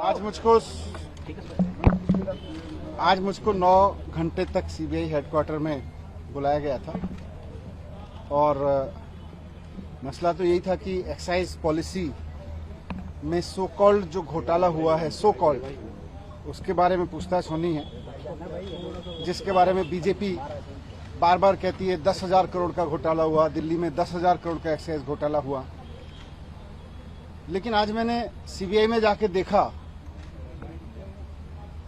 आज मुझको 9 घंटे तक सीबीआई हेडक्वार्टर में बुलाया गया था और मसला तो यही था कि एक्साइज पॉलिसी में सो कॉल्ड जो घोटाला हुआ है, सो कॉल्ड, उसके बारे में पूछताछ होनी है, जिसके बारे में बीजेपी बार बार कहती है 10,000 करोड़ का घोटाला हुआ, दिल्ली में 10,000 करोड़ का एक्साइज घोटाला हुआ। लेकिन आज मैंने सीबीआई में जाके देखा,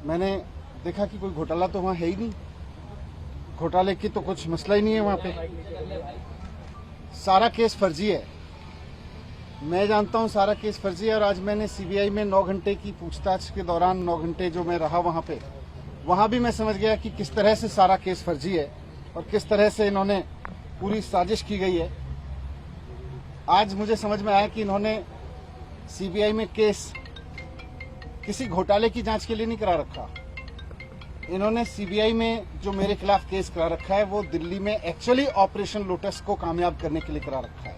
मैंने देखा कि कोई घोटाला तो वहां है ही नहीं। घोटाले की तो कुछ मसला ही नहीं है वहां पे। सारा केस फर्जी है, मैं जानता हूं सारा केस फर्जी है। और आज मैंने सीबीआई में 9 घंटे की पूछताछ के दौरान 9 घंटे जो मैं रहा वहां पे, वहां भी मैं समझ गया कि किस तरह से सारा केस फर्जी है और किस तरह से इन्होंने पूरी साजिश की गई है। आज मुझे समझ में आया कि इन्होंने सीबीआई में केस किसी घोटाले की जांच के लिए नहीं करा रखा। इन्होंने सीबीआई में जो मेरे खिलाफ केस करा रखा है वो दिल्ली में एक्चुअली ऑपरेशन लोटस को कामयाब करने के लिए करा रखा है।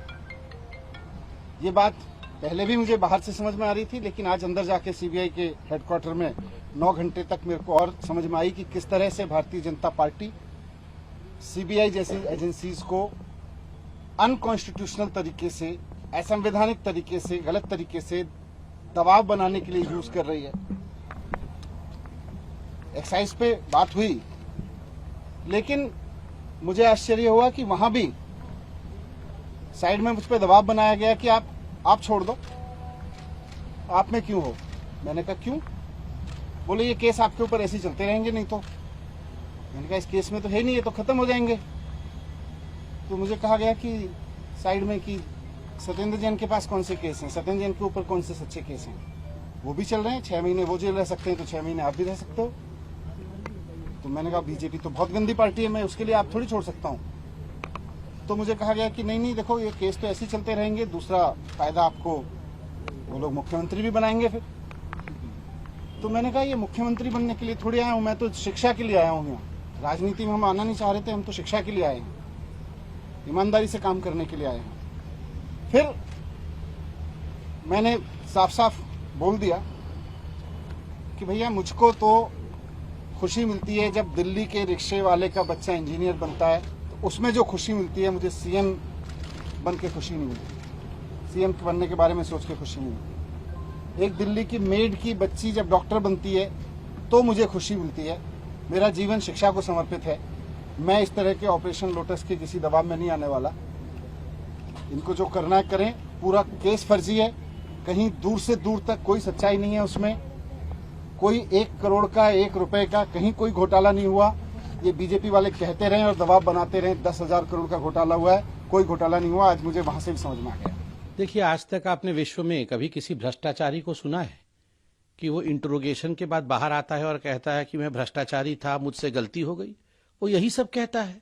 ये बात पहले भी मुझे बाहर से समझ में आ रही थी, लेकिन आज अंदर जाके सीबीआई के हेडक्वार्टर में 9 घंटे तक मेरे को और समझ में आई कि किस तरह से भारतीय जनता पार्टी सीबीआई जैसी एजेंसीज को अनकॉन्स्टिट्यूशनल तरीके से, असंवैधानिक तरीके से, गलत तरीके से दबाव बनाने के लिए यूज कर रही है। एक्साइज पे बात हुई, लेकिन मुझे आश्चर्य हुआ कि वहां भी साइड में मुझ पर दबाव बनाया गया कि आप छोड़ दो, आप में क्यों हो। मैंने कहा क्यों? बोले ये केस आपके ऊपर ऐसे ही चलते रहेंगे, नहीं तो। मैंने कहा इस केस में तो है नहीं, ये तो खत्म हो जाएंगे। तो मुझे कहा गया कि साइड में कि सत्येंद्र जैन के पास कौन से केस हैं, सत्येंद्र जैन के ऊपर कौन से सच्चे केस हैं, वो भी चल रहे हैं। 6 महीने वो जेल रह सकते हैं तो 6 महीने आप भी रह सकते हो। तो मैंने कहा बीजेपी तो बहुत गंदी पार्टी है, मैं उसके लिए आप थोड़ी छोड़ सकता हूँ। तो मुझे कहा गया कि नहीं देखो ये केस तो ऐसे ही चलते रहेंगे, दूसरा फायदा आपको वो लोग मुख्यमंत्री भी बनाएंगे फिर। तो मैंने कहा ये मुख्यमंत्री बनने के लिए थोड़ी आया हूँ, मैं तो शिक्षा के लिए आया हूँ यहाँ। राजनीति में हम आना नहीं चाह रहे थे, हम तो शिक्षा के लिए आए हैं, ईमानदारी से काम करने के लिए आए हैं। फिर मैंने साफ साफ बोल दिया कि भैया मुझको तो खुशी मिलती है जब दिल्ली के रिक्शे वाले का बच्चा इंजीनियर बनता है, तो उसमें जो खुशी मिलती है, मुझे सीएम बन के खुशी नहीं मिलती। सीएम बनने के बारे में सोच के खुशी नहीं मिलती। एक दिल्ली की मेड की बच्ची जब डॉक्टर बनती है तो मुझे खुशी मिलती है। मेरा जीवन शिक्षा को समर्पित है। मैं इस तरह के ऑपरेशन लोटस के किसी दबाव में नहीं आने वाला। इनको जो करना है करें। पूरा केस फर्जी है, कहीं दूर से दूर तक कोई सच्चाई नहीं है उसमें। कोई 1 करोड़ का, 1 रुपए का कहीं कोई घोटाला नहीं हुआ। ये बीजेपी वाले कहते रहे और दबाव बनाते रहे 10,000 करोड़ का घोटाला हुआ है, कोई घोटाला नहीं हुआ। आज मुझे वहां से भी समझ में आ गया। देखिए, आज तक आपने विश्व में कभी किसी भ्रष्टाचारी को सुना है कि वो इंटरोगेशन के बाद बाहर आता है और कहता है कि मैं भ्रष्टाचारी था, मुझसे गलती हो गई? वो यही सब कहता है।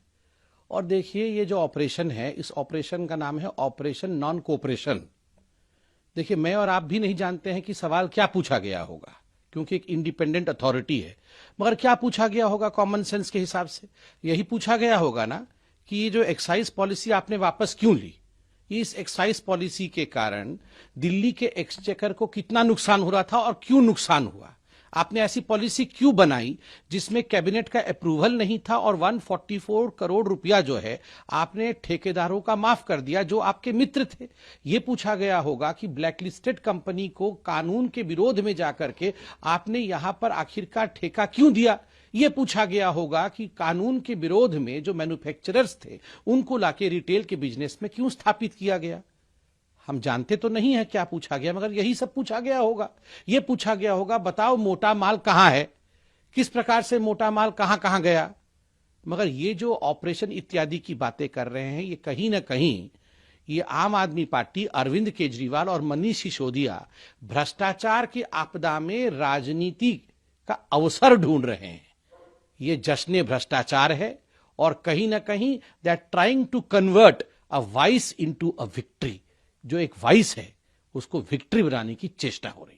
और देखिए, ये जो ऑपरेशन है, इस ऑपरेशन का नाम है ऑपरेशन नॉन कोऑपरेशन। देखिए, मैं और आप भी नहीं जानते हैं कि सवाल क्या पूछा गया होगा, क्योंकि एक इंडिपेंडेंट अथॉरिटी है। मगर क्या पूछा गया होगा कॉमन सेंस के हिसाब से? यही पूछा गया होगा ना कि ये जो एक्साइज पॉलिसी आपने वापस क्यों ली? इस एक्साइज पॉलिसी के कारण दिल्ली के एक्सचेकर को कितना नुकसान हो रहा था और क्यों नुकसान हुआ? आपने ऐसी पॉलिसी क्यों बनाई जिसमें कैबिनेट का अप्रूवल नहीं था और 144 करोड़ रुपया जो है आपने ठेकेदारों का माफ कर दिया जो आपके मित्र थे? यह पूछा गया होगा कि ब्लैकलिस्टेड कंपनी को कानून के विरोध में जाकर के आपने यहां पर आखिरकार ठेका क्यों दिया? यह पूछा गया होगा कि कानून के विरोध में जो मैन्युफैक्चरर्स थे उनको लाके रिटेल के बिजनेस में क्यों स्थापित किया गया? हम जानते तो नहीं है क्या पूछा गया, मगर यही सब पूछा गया होगा। यह पूछा गया होगा बताओ मोटा माल कहां है, किस प्रकार से मोटा माल कहां कहां गया। मगर ये जो ऑपरेशन इत्यादि की बातें कर रहे हैं, ये कहीं ना कहीं ये आम आदमी पार्टी, अरविंद केजरीवाल और मनीष सिसोदिया भ्रष्टाचार की आपदा में राजनीति का अवसर ढूंढ रहे हैं। ये जश्न भ्रष्टाचार है और कहीं ना कहीं they are trying to convert a vice into a victory. जो एक वाइस है उसको विक्ट्री बनाने की चेष्टा हो रही है।